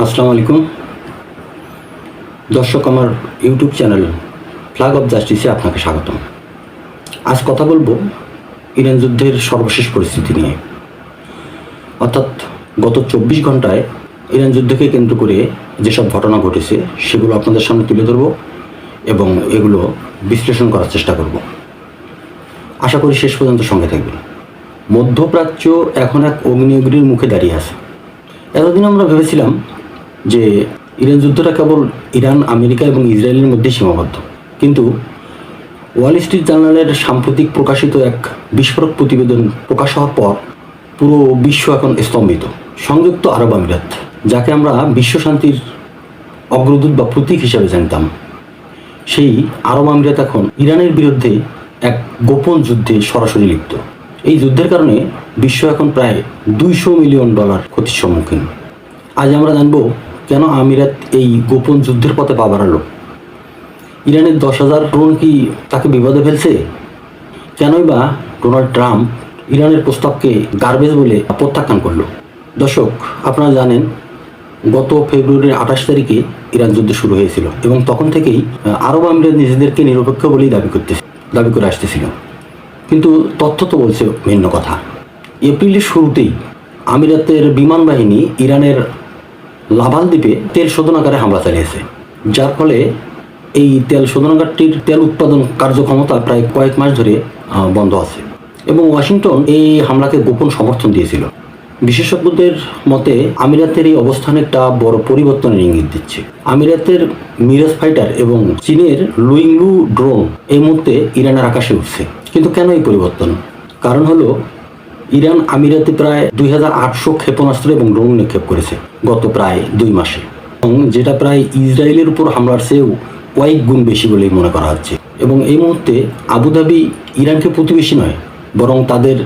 আসসালামু আলাইকুম দর্শক, আমার ইউটিউব চ্যানেল ফ্ল্যাগ অফ জাস্টিসে আপনাকে স্বাগতম। আজ কথা বলবো ইরান যুদ্ধের সর্বশেষ পরিস্থিতি নিয়ে, অর্থাৎ গত 24 ঘন্টায় ইরান যুদ্ধকে কেন্দ্র করে যেসব ঘটনা ঘটেছে সেগুলো আপনাদের সামনে তুলে ধরব এবং এগুলো বিশ্লেষণ করার চেষ্টা করব। আশা করি শেষ পর্যন্ত সঙ্গে থাকবেন। মধ্যপ্রাচ্য এখন এক অগ্নিয়গিরির মুখে দাঁড়িয়ে আছে। এতদিন আমরা ভেবেছিলাম যে ইরান যুদ্ধটা কেবল ইরান, আমেরিকা এবং ইসরায়েলের মধ্যে সীমাবদ্ধ, কিন্তু ওয়াল স্ট্রিট জার্নালের সাম্প্রতিক প্রকাশিত এক বিস্ফোরক প্রতিবেদন প্রকাশ হওয়ার পর পুরো বিশ্ব এখন স্তম্ভিত। সংযুক্ত আরব আমিরাত, যাকে আমরা বিশ্ব শান্তির অগ্রদূত বা প্রতীক হিসেবে জানতাম, সেই আরব আমিরাত এখন ইরানের বিরুদ্ধে এক গোপন যুদ্ধে সরাসরি লিপ্ত। এই যুদ্ধের কারণে বিশ্ব এখন প্রায় $200 মিলিয়ন ক্ষতির সম্মুখীন। আজ আমরা জানব কেন আমিরাত এই গোপন যুদ্ধের পথে পা বাড়ালো। ইরানের 10,000 ড্রোন কি তাকে বিপদে ফেলছে? কেনই বা ডোনাল্ড ট্রাম্প ইরানের প্রস্তাবকে গার্বেজ বলে প্রত্যাখ্যান করলো? দর্শক, আপনারা জানেন গত ফেব্রুয়ারির 28 তারিখে ইরান যুদ্ধ শুরু হয়েছিল এবং তখন থেকেই আরব আমিরাত নিজেদেরকে নিরপেক্ষ বলেই দাবি করে আসতেছিল, কিন্তু তথ্য তো বলছে ভিন্ন কথা। এপ্রিলের শুরুতেই আমিরাতের বিমান বাহিনী ইরানের লাভাল দ্বীপে তেল শোধনাগারে হামলা চালিয়েছে, যার ফলে এই তেল শোধনাগারটির তেল উৎপাদন কার্যক্ষমতা প্রায় কয়েক মাস ধরে বন্ধ আছে এবং ওয়াশিংটন এই হামলাকে গোপন সমর্থন দিয়েছিল। বিশেষজ্ঞদের মতে আমিরাতের এই অবস্থান একটা বড় পরিবর্তনের ইঙ্গিত দিচ্ছে। আমিরাতের মিরাজ ফাইটার এবং চীনের লুইংলু ড্রোন এই মুহূর্তে ইরানের আকাশে উঠছে। কিন্তু কেন এই পরিবর্তন? কারণ হলো ইরান আমিরাতে প্রায় 2800 ক্ষেপণাস্ত্র এবং ড্রোন নিক্ষেপ করেছে গত প্রায় 2 মাসে, এবং যেটা প্রায় ইসরায়েলের উপর হামলার চেয়েও কয়েক গুণ বেশি বলেই মনে করা হচ্ছে। এবং এই মুহূর্তে আবুধাবি ইরানকে প্রতিবেশী নয়, বরং তাদের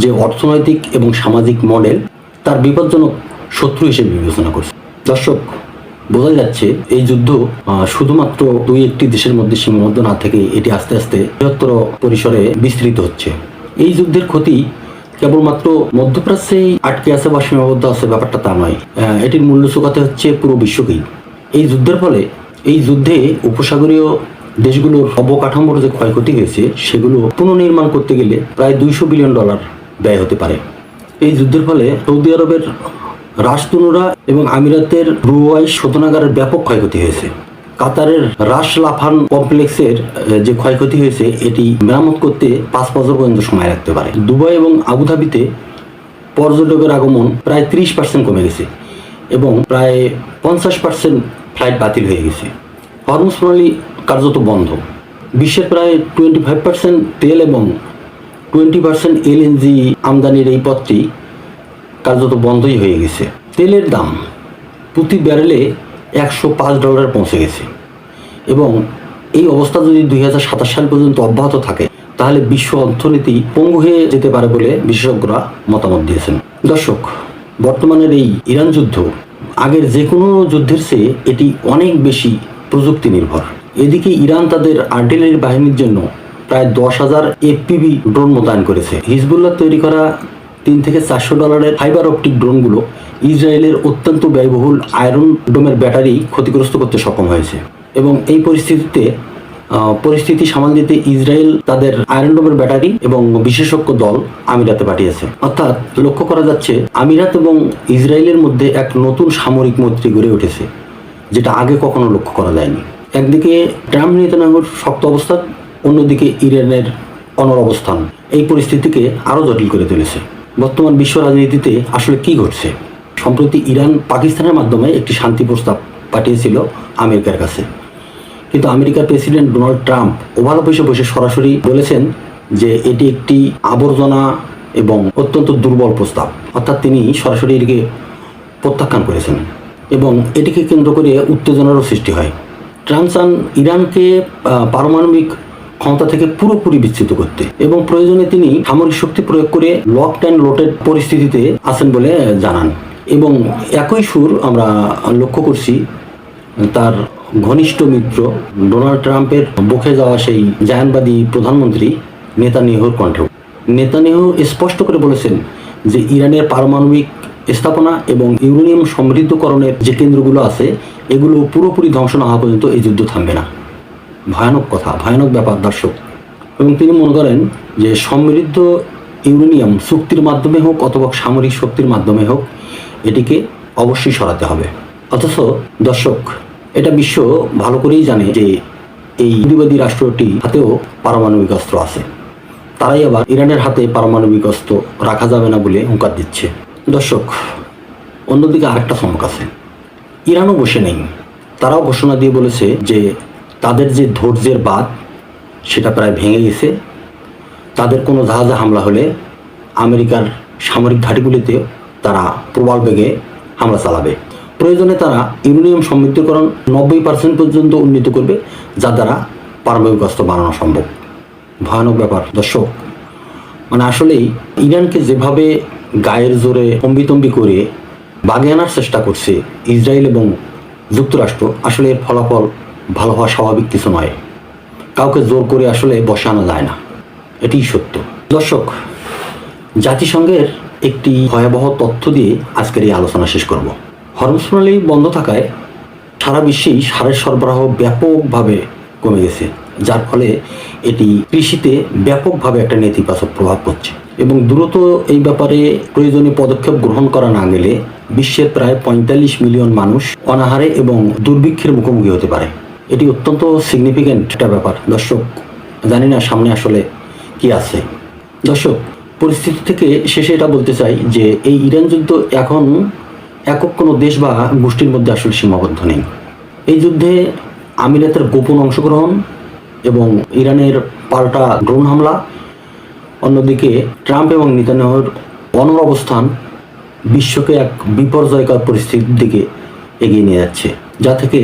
যে অর্থনৈতিক এবং সামাজিক মডেল তার বিপজ্জনক শত্রু হিসেবে বিবেচনা করছে। দর্শক, বোঝা যাচ্ছে এই যুদ্ধ শুধুমাত্র 2-1টি দেশের মধ্যে সীমাবদ্ধ না থেকে এটি আস্তে আস্তে বৃহত্তর পরিসরে বিস্তৃত হচ্ছে। এই যুদ্ধের ক্ষতি কেবলমাত্র মধ্যপ্রাচ্যেই আটকে আছে বা সীমাবদ্ধ আছে ব্যাপারটা তা নয়, এটির মূল্য চোকাতে হচ্ছে পুরো বিশ্বকেই। এই যুদ্ধের ফলে এই যুদ্ধে উপসাগরীয় দেশগুলোর অবকাঠামোর যে ক্ষয়ক্ষতি হয়েছে সেগুলো পুনর্নির্মাণ করতে গেলে প্রায় $200 বিলিয়ন ব্যয় হতে পারে। এই যুদ্ধের ফলে সৌদি আরবের রাশতুনুরা এবং আমিরাতের রুওয়াই শোধনাগারের ব্যাপক ক্ষয়ক্ষতি হয়েছে। কাতারের রাশ লাফান কমপ্লেক্সের যে ক্ষয়ক্ষতি হয়েছে এটি মেরামত করতে 5 বছর পর্যন্ত সময় লাগতে পারে। দুবাই এবং আবুধাবিতে পর্যটকের আগমন প্রায় 30% কমে গেছে এবং প্রায় 50% ফ্লাইট বাতিল হয়ে গেছে। হরমুজ প্রণালী কার্যত বন্ধ। বিশ্বের প্রায় 25% তেল এবং 20% LNG আমদানির এই পথটি কার্যত বন্ধই হয়ে গেছে। তেলের দাম প্রতি ব্যারেলে $105 পৌঁছে গেছে এবং এই অবস্থা যদি 2027 সাল পর্যন্ত অব্যাহত থাকে তাহলে বিশ্ব অর্থনীতি পঙ্গু হয়ে যেতে পারে বলে বিশেষজ্ঞরা মতামত দিয়েছেন। দর্শক, বর্তমানের এই ইরান যুদ্ধ আগের যে কোনো যুদ্ধের চেয়ে এটি অনেক বেশি প্রযুক্তি নির্ভর। এদিকে ইরান তাদের আর্টিলারি বাহিনীর জন্য প্রায় 10,000 FPV ড্রোন মোতায়েন করেছে। হিজবুল্লাহ তৈরি করা $300 থেকে $400 ফাইবার অপটিক ড্রোনগুলো ইসরায়েলের অত্যন্ত ব্যয়বহুল আয়রন ডোমের ব্যাটারি ক্ষতিগ্রস্ত করতে সক্ষম হয়েছে এবং এই পরিস্থিতি সামাল দিতে ইসরায়েল তাদের আয়রন ডোমের ব্যাটারি এবং বিশেষজ্ঞ দল আমিরাতে পাঠিয়েছে। অর্থাৎ লক্ষ্য করা যাচ্ছে আমিরাত এবং ইসরায়েলের মধ্যে এক নতুন সামরিক মৈত্রী গড়ে উঠেছে, যেটা আগে কখনো লক্ষ্য করা যায়নি। একদিকে ট্রাম্প নেতানিয়াহুর শক্ত অবস্থান, অন্যদিকে ইরানের অনড় অবস্থান এই পরিস্থিতিকে আরও জটিল করে তুলেছে। বর্তমান বিশ্ব রাজনীতিতে আসলে কি ঘটছে? সম্প্রতি ইরান পাকিস্তানের মাধ্যমে একটি শান্তি প্রস্তাব পাঠিয়েছিল আমেরিকার কাছে, কিন্তু আমেরিকার প্রেসিডেন্ট ডোনাল্ড ট্রাম্প ওভাল অফিসে বসে সরাসরি বলেছেন যে এটি একটি আবর্জনা এবং অত্যন্ত দুর্বল প্রস্তাব, অর্থাৎ তিনি সরাসরি এটিকে প্রত্যাখ্যান করেছেন এবং এটিকে কেন্দ্র করে উত্তেজনারও সৃষ্টি হয়। ট্রাম্প চান ইরানকে পারমাণবিক ক্ষমতা থেকে পুরোপুরি বিচ্যুত করতে এবং প্রয়োজনে তিনি সামরিক শক্তি প্রয়োগ করে লকড অ্যান্ড লোডেড পরিস্থিতিতে আছেন বলে জানান। এবং একই সুর আমরা লক্ষ্য করছি তার ঘনিষ্ঠ মিত্র ডোনাল্ড ট্রাম্পের বকে যাওয়া সেই জায়ানবাদী প্রধানমন্ত্রী নেতানিয়াহুর কণ্ঠেও। নেতানিয়াহু স্পষ্ট করে বলেছেন যে ইরানের পারমাণবিক স্থাপনা এবং ইউরেনিয়াম সমৃদ্ধকরণের যে কেন্দ্রগুলো আছে এগুলো পুরোপুরি ধ্বংস না হওয়া পর্যন্ত এই যুদ্ধ থামবে না। ভয়ানক কথা, ভয়ানক ব্যাপার দর্শক। এবং তিনি মনে করেন যে সমৃদ্ধ ইউরেনিয়াম চুক্তির মাধ্যমে হোক অথবা সামরিক শক্তির মাধ্যমে হোক এটিকে অবশ্যই সরাতে হবে। অথচ দর্শক, এটা বিশ্ব ভালো করেই জানে যে এই ইহুদিবাদী রাষ্ট্রটি হাতেও পারমাণবিক অস্ত্র আছে। তারাই আবার ইরানের হাতে পারমাণবিক অস্ত্র রাখা যাবে না বলে হুঁকার দিচ্ছে। দর্শক, অন্যদিকে আরেকটা চমক আছে, ইরানও বসে নেই। তারাও ঘোষণা দিয়ে বলেছে যে তাদের যে ধৈর্যের বাঁধ সেটা প্রায় ভেঙে গেছে। তাদের কোনো জাহাজে হামলা হলে আমেরিকার সামরিক ঘাঁটিগুলিতে তারা প্রবল বেগে হামলা চালাবে। প্রয়োজনে তারা ইউরেনিয়াম সমৃদ্ধকরণ 90% পর্যন্ত উন্নীত করবে, যা দ্বারা পারমাণবিক অস্ত্র বানানো সম্ভব। ভয়ানক ব্যাপার দর্শক। মানে আসলেই ইরানকে যেভাবে গায়ের জোরে অম্বিতম্বি করে বাগে আনার চেষ্টা করছে ইসরায়েল এবং যুক্তরাষ্ট্র, আসলে এর ফলাফল ভালো হওয়া স্বাভাবিক কিছু নয়। কাউকে জোর করে আসলে বসে আনা যায় না, এটিই সত্য। দর্শক, জাতিসংঘের একটি ভয়াবহ তথ্য দিয়ে আজকের এই আলোচনা শেষ করব। হরমুজ প্রণালী বন্ধ থাকায় সারা বিশ্বেই সারের সরবরাহ ব্যাপকভাবে কমে গেছে, যার ফলে এটি কৃষিতে ব্যাপকভাবে একটা নেতিবাচক প্রভাব পড়ছে। এবং দ্রুত এই ব্যাপারে প্রয়োজনীয় পদক্ষেপ গ্রহণ করা না গেলে বিশ্বের প্রায় 45 মিলিয়ন মানুষ অনাহারে এবং দুর্ভিক্ষের মুখোমুখি হতে পারে। এটি অত্যন্ত সিগনিফিক্যান্ট একটা ব্যাপার দর্শক। জানি না সামনে আসলে কি আছে। দর্শক, পরিস্থিতি থেকে শেষে এটা বলতে চাই যে এই ইরান যুদ্ধ এখন একক কোনো দেশ বা গোষ্ঠীর মধ্যে আসলে সীমাবদ্ধ নেই। এই যুদ্ধে আমিরাতের গোপন অংশগ্রহণ এবং ইরানের পাল্টা ড্রোন হামলা, অন্যদিকে ট্রাম্প এবং নেতানিয়াহুর অনড় অবস্থান বিশ্বকে এক বিপর্যয়কর পরিস্থিতির দিকে এগিয়ে নিয়ে যাচ্ছে, যা থেকে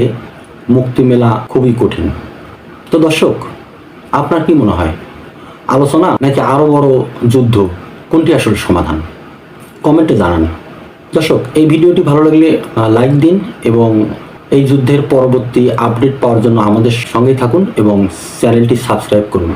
মুক্তি মেলা খুবই কঠিন। তো দর্শক, আপনার কি মনে হয়, আলোচনা নাকি আরও বড় যুদ্ধ, কোনটি আসলে সমাধান? কমেন্টে জানান। দর্শক, এই ভিডিওটি ভালো লাগলে লাইক দিন এবং এই যুদ্ধের পরবর্তী আপডেট পাওয়ার জন্য আমাদের সঙ্গেই থাকুন এবং চ্যানেলটি সাবস্ক্রাইব করুন।